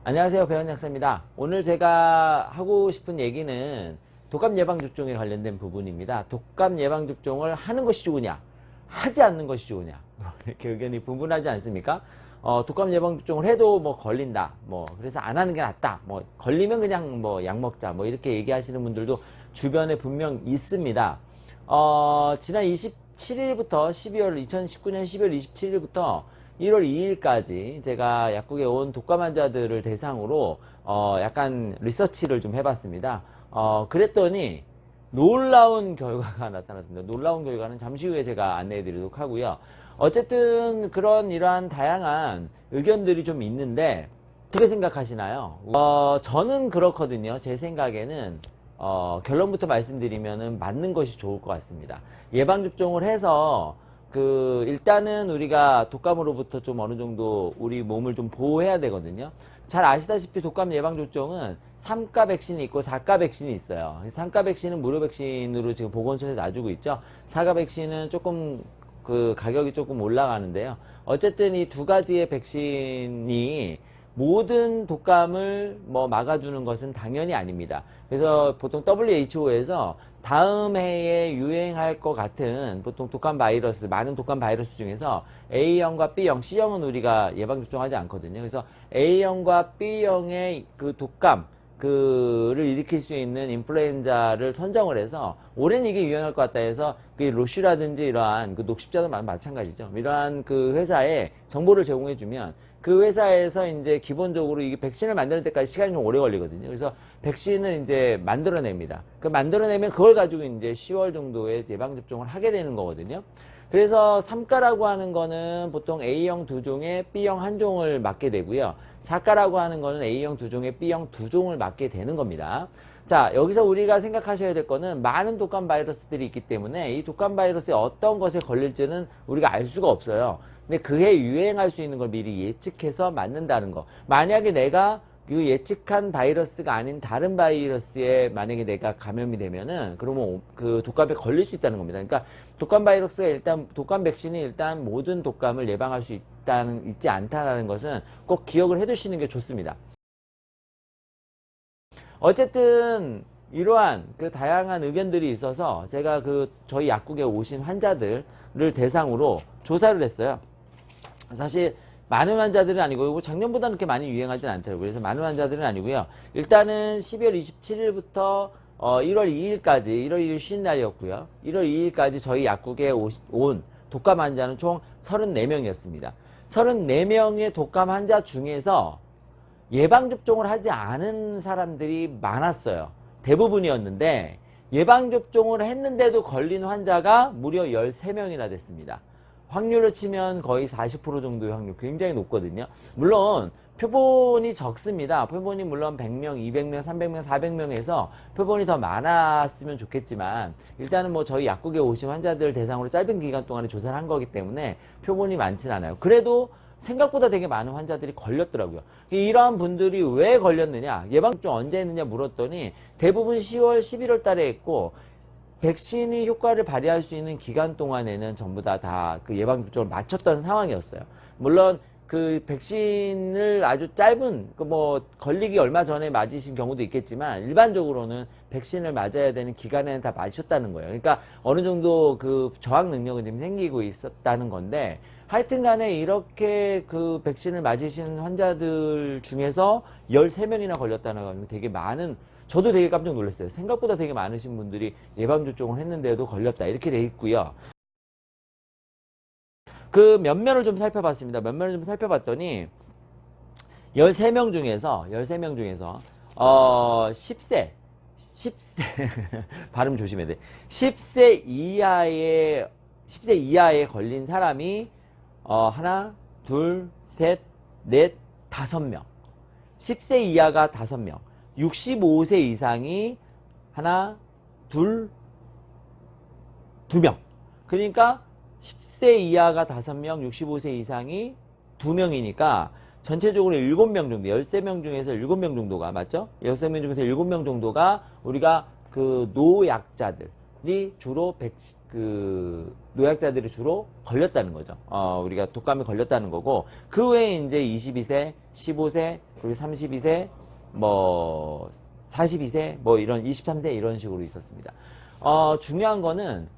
안녕하세요. 배원 약사입니다. 오늘 제가 하고 싶은 얘기는 독감 예방접종에 관련된 부분입니다. 독감 예방접종을 하는 것이 좋으냐, 하지 않는 것이 좋으냐, 이렇게 의견이 분분하지 않습니까? 독감 예방접종을 해도 걸린다, 그래서 안 하는 게 낫다, 걸리면 그냥 약 먹자, 이렇게 얘기하시는 분들도 주변에 분명 있습니다. 지난 27일부터 2019년 12월 27일부터 1월 2일까지 제가 약국에 온 독감 환자들을 대상으로 약간 리서치를 좀 해봤습니다. 그랬더니 놀라운 결과가 나타났습니다. 놀라운 결과는 잠시 후에 제가 안내해 드리도록 하고요. 어쨌든 이러한 다양한 의견들이 좀 있는데 어떻게 생각하시나요? 저는 그렇거든요. 제 생각에는 결론부터 말씀드리면은 맞는 것이 좋을 것 같습니다. 예방접종을 해서 일단은 우리가 독감으로부터 좀 어느 정도 우리 몸을 좀 보호해야 되거든요. 잘 아시다시피 독감 예방접종은 3가 백신이 있고 4가 백신이 있어요. 3가 백신은 무료 백신으로 지금 보건소에 놔주고 있죠. 4가 백신은 조금 가격이 조금 올라가는데요. 어쨌든 이 두 가지의 백신이 모든 독감을 막아주는 것은 당연히 아닙니다. 그래서 보통 WHO에서 다음 해에 유행할 것 같은 보통 독감 바이러스, 많은 독감 바이러스 중에서 A형과 B형, C형은 우리가 예방접종하지 않거든요. 그래서 A형과 B형의 독감, 를 일으킬 수 있는 인플루엔자를 선정을 해서 올해는 이게 유행할 것 같다 해서 로슈라든지 이러한 녹십자도 마찬가지죠. 이러한 회사에 정보를 제공해주면 그 회사에서 이제 기본적으로 이게 백신을 만드는 때까지 시간이 좀 오래 걸리거든요. 그래서 백신을 이제 만들어냅니다. 만들어내면 그걸 가지고 이제 10월 정도에 예방접종을 하게 되는 거거든요. 그래서 3가라고 하는 거는 보통 A형 2종에 B형 1종을 맞게 되고요. 4가라고 하는 거는 A형 2종에 B형 2종을 맞게 되는 겁니다. 자, 여기서 우리가 생각하셔야 될 거는 많은 독감 바이러스들이 있기 때문에 이 독감 바이러스에 어떤 것에 걸릴지는 우리가 알 수가 없어요. 근데 그해 유행할 수 있는 걸 미리 예측해서 맞는다는 거. 만약에 내가 예측한 바이러스가 아닌 다른 바이러스에 만약에 내가 감염이 되면은 그러면 독감에 걸릴 수 있다는 겁니다. 그러니까 독감 바이러스가 일단 독감 백신이 일단 모든 독감을 예방할 수 있지 않다라는 것은 꼭 기억을 해두시는 게 좋습니다. 어쨌든 이러한 다양한 의견들이 있어서 제가 저희 약국에 오신 환자들을 대상으로 조사를 했어요. 사실 많은 환자들은 아니고 작년보다는 그렇게 많이 유행하진 않더라고요. 그래서 많은 환자들은 아니고요. 일단은 12월 27일부터 1월 2일까지 1월 2일 쉬는 날이었고요. 1월 2일까지 저희 약국에 온 독감 환자는 총 34명이었습니다. 34명의 독감 환자 중에서 예방접종을 하지 않은 사람들이 많았어요. 대부분이었는데 예방접종을 했는데도 걸린 환자가 무려 13명이나 됐습니다. 확률로 치면 거의 40% 정도의 확률, 굉장히 높거든요. 물론 표본이 적습니다. 표본이 물론 100명, 200명, 300명, 400명에서 표본이 더 많았으면 좋겠지만 일단은 저희 약국에 오신 환자들 대상으로 짧은 기간 동안에 조사를 한 거기 때문에 표본이 많진 않아요. 그래도 생각보다 되게 많은 환자들이 걸렸더라고요. 이러한 분들이 왜 걸렸느냐, 예방접종 언제 했느냐 물었더니 대부분 10월, 11월 달에 했고 백신이 효과를 발휘할 수 있는 기간 동안에는 전부 다 예방접종을 마쳤던 상황이었어요. 물론 백신을 아주 짧은 걸리기 얼마 전에 맞으신 경우도 있겠지만 일반적으로는 백신을 맞아야 되는 기간에는 다 맞으셨다는 거예요. 그러니까 어느 정도 저항 능력은 좀 생기고 있었다는 건데 하여튼 간에 이렇게 백신을 맞으신 환자들 중에서 13명이나 걸렸다는 건 되게 많은, 저도 되게 깜짝 놀랐어요. 생각보다 되게 많으신 분들이 예방접종을 했는데도 걸렸다 이렇게 돼 있고요. 면면을 좀 살펴봤습니다. 면면을 좀 살펴봤더니 13명 중에서 10세 발음 조심해야 돼. 10세 이하에 걸린 사람이 하나, 둘, 셋, 넷, 5명. 10세 이하가 5명. 65세 이상이 하나, 둘, 2명. 그러니까 10세 이하가 5명, 65세 이상이 2명이니까 전체적으로 7명 정도, 13명 중에서 7명 정도가, 맞죠? 13명 중에서 7명 정도가 우리가 노약자들이 주로 노약자들이 주로 걸렸다는 거죠. 우리가 독감에 걸렸다는 거고, 그 외에 이제 22세, 15세, 그리고 32세, 뭐 42세, 뭐 이런 23세 이런 식으로 있었습니다. 중요한 거는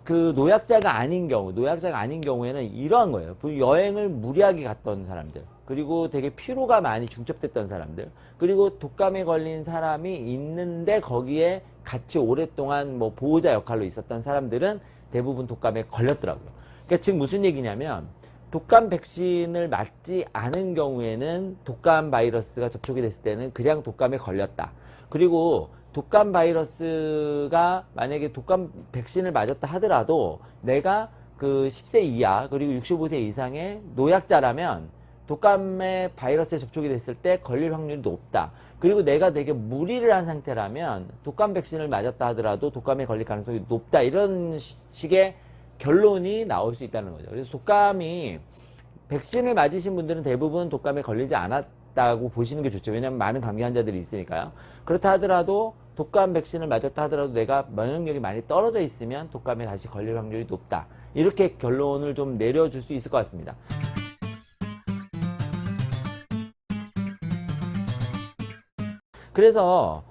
그 노약자가 아닌 경우에는 이러한 거예요. 여행을 무리하게 갔던 사람들, 그리고 되게 피로가 많이 중첩됐던 사람들, 그리고 독감에 걸린 사람이 있는데 거기에 같이 오랫동안 뭐 보호자 역할로 있었던 사람들은 대부분 독감에 걸렸더라고요. 그러니까 지금 무슨 얘기냐면 독감 백신을 맞지 않은 경우에는 독감 바이러스가 접촉이 됐을 때는 그냥 독감에 걸렸다. 그리고 독감 바이러스가 만약에 독감 백신을 맞았다 하더라도 내가 그 10세 이하 그리고 65세 이상의 노약자라면 독감의 바이러스에 접촉이 됐을 때 걸릴 확률이 높다. 그리고 내가 되게 무리를 한 상태라면 독감 백신을 맞았다 하더라도 독감에 걸릴 가능성이 높다. 이런 식의 결론이 나올 수 있다는 거죠. 그래서 독감이 백신을 맞으신 분들은 대부분 독감에 걸리지 않았다고 보시는 게 좋죠. 왜냐하면 많은 감기 환자들이 있으니까요. 그렇다 하더라도 독감 백신을 맞았다 하더라도 내가 면역력이 많이 떨어져 있으면 독감에 다시 걸릴 확률이 높다. 이렇게 결론을 좀 내려줄 수 있을 것 같습니다. 그래서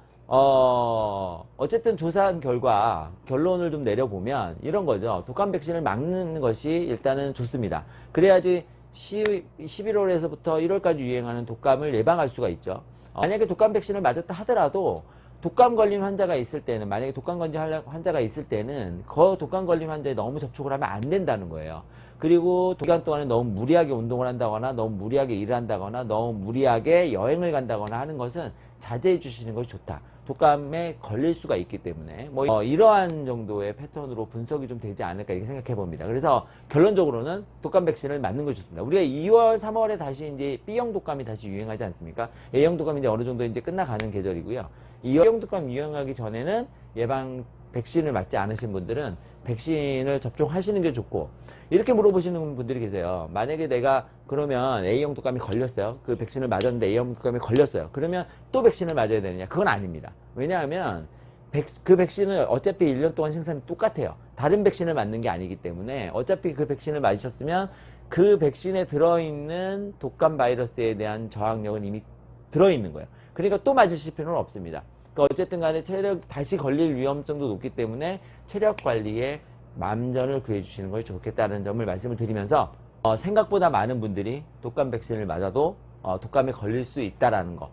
어쨌든 조사한 결과 결론을 좀 내려보면 이런 거죠. 독감 백신을 막는 것이 일단은 좋습니다. 그래야지 11월에서부터 1월까지 유행하는 독감을 예방할 수가 있죠. 만약에 독감 백신을 맞았다 하더라도 독감 걸린 환자가 있을 때는, 만약에 독감 걸린 환자가 있을 때는 그 독감 걸린 환자에 너무 접촉을 하면 안 된다는 거예요. 그리고 기간 동안에 너무 무리하게 운동을 한다거나 너무 무리하게 일을 한다거나 너무 무리하게 여행을 간다거나 하는 것은 자제해 주시는 것이 좋다. 독감에 걸릴 수가 있기 때문에 뭐 이러한 정도의 패턴으로 분석이 좀 되지 않을까 이렇게 생각해 봅니다. 그래서 결론적으로는 독감 백신을 맞는 것이 좋습니다. 우리가 2월, 3월에 다시 이제 B형 독감이 다시 유행하지 않습니까? A형 독감이 이제 어느 정도 이제 끝나가는 계절이고요. B형 독감 유행하기 전에는 예방 백신을 맞지 않으신 분들은 백신을 접종하시는 게 좋고, 이렇게 물어보시는 분들이 계세요. 만약에 내가 그러면 A형 독감이 걸렸어요. 그 백신을 맞았는데 A형 독감이 걸렸어요. 그러면 또 백신을 맞아야 되느냐? 그건 아닙니다. 왜냐하면 그 백신을 어차피 1년 동안 생산이 똑같아요. 다른 백신을 맞는 게 아니기 때문에 어차피 그 백신을 맞으셨으면 그 백신에 들어있는 독감 바이러스에 대한 저항력은 이미 들어있는 거예요. 그러니까 또 맞으실 필요는 없습니다. 그러니까 어쨌든 간에 다시 걸릴 위험성도 높기 때문에 체력 관리에 맘전을 구해주시는 것이 좋겠다는 점을 말씀을 드리면서 생각보다 많은 분들이 독감 백신을 맞아도 독감에 걸릴 수 있다라는 거,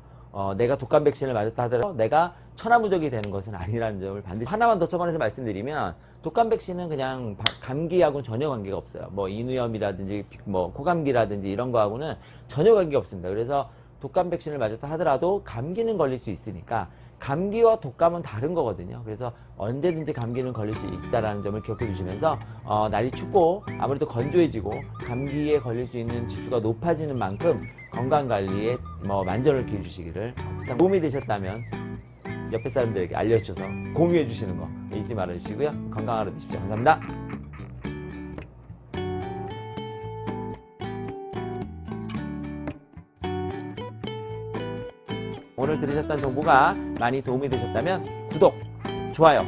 내가 독감 백신을 맞았다 하더라도 내가 천하무적이 되는 것은 아니라는 점을 반드시 하나만 더 첨언해서 말씀드리면, 독감 백신은 그냥 감기하고는 전혀 관계가 없어요. 뭐 인후염이라든지 뭐 코감기라든지 이런 거하고는 전혀 관계가 없습니다. 그래서 독감 백신을 맞았다 하더라도 감기는 걸릴 수 있으니까 감기와 독감은 다른 거거든요. 그래서 언제든지 감기는 걸릴 수 있다는 점을 기억해 주시면서 날이 춥고 아무래도 건조해지고 감기에 걸릴 수 있는 지수가 높아지는 만큼 건강관리에 만전을 기해 주시기를, 도움이 되셨다면 옆에 사람들에게 알려주셔서 공유해 주시는 거 잊지 말아 주시고요. 건강하러 되십시오. 감사합니다. 오늘 들으셨던 정보가 많이 도움이 되셨다면 구독, 좋아요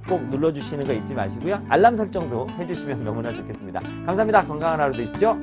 꼭 눌러주시는 거 잊지 마시고요. 알람 설정도 해주시면 너무나 좋겠습니다. 감사합니다. 건강한 하루 되십시오.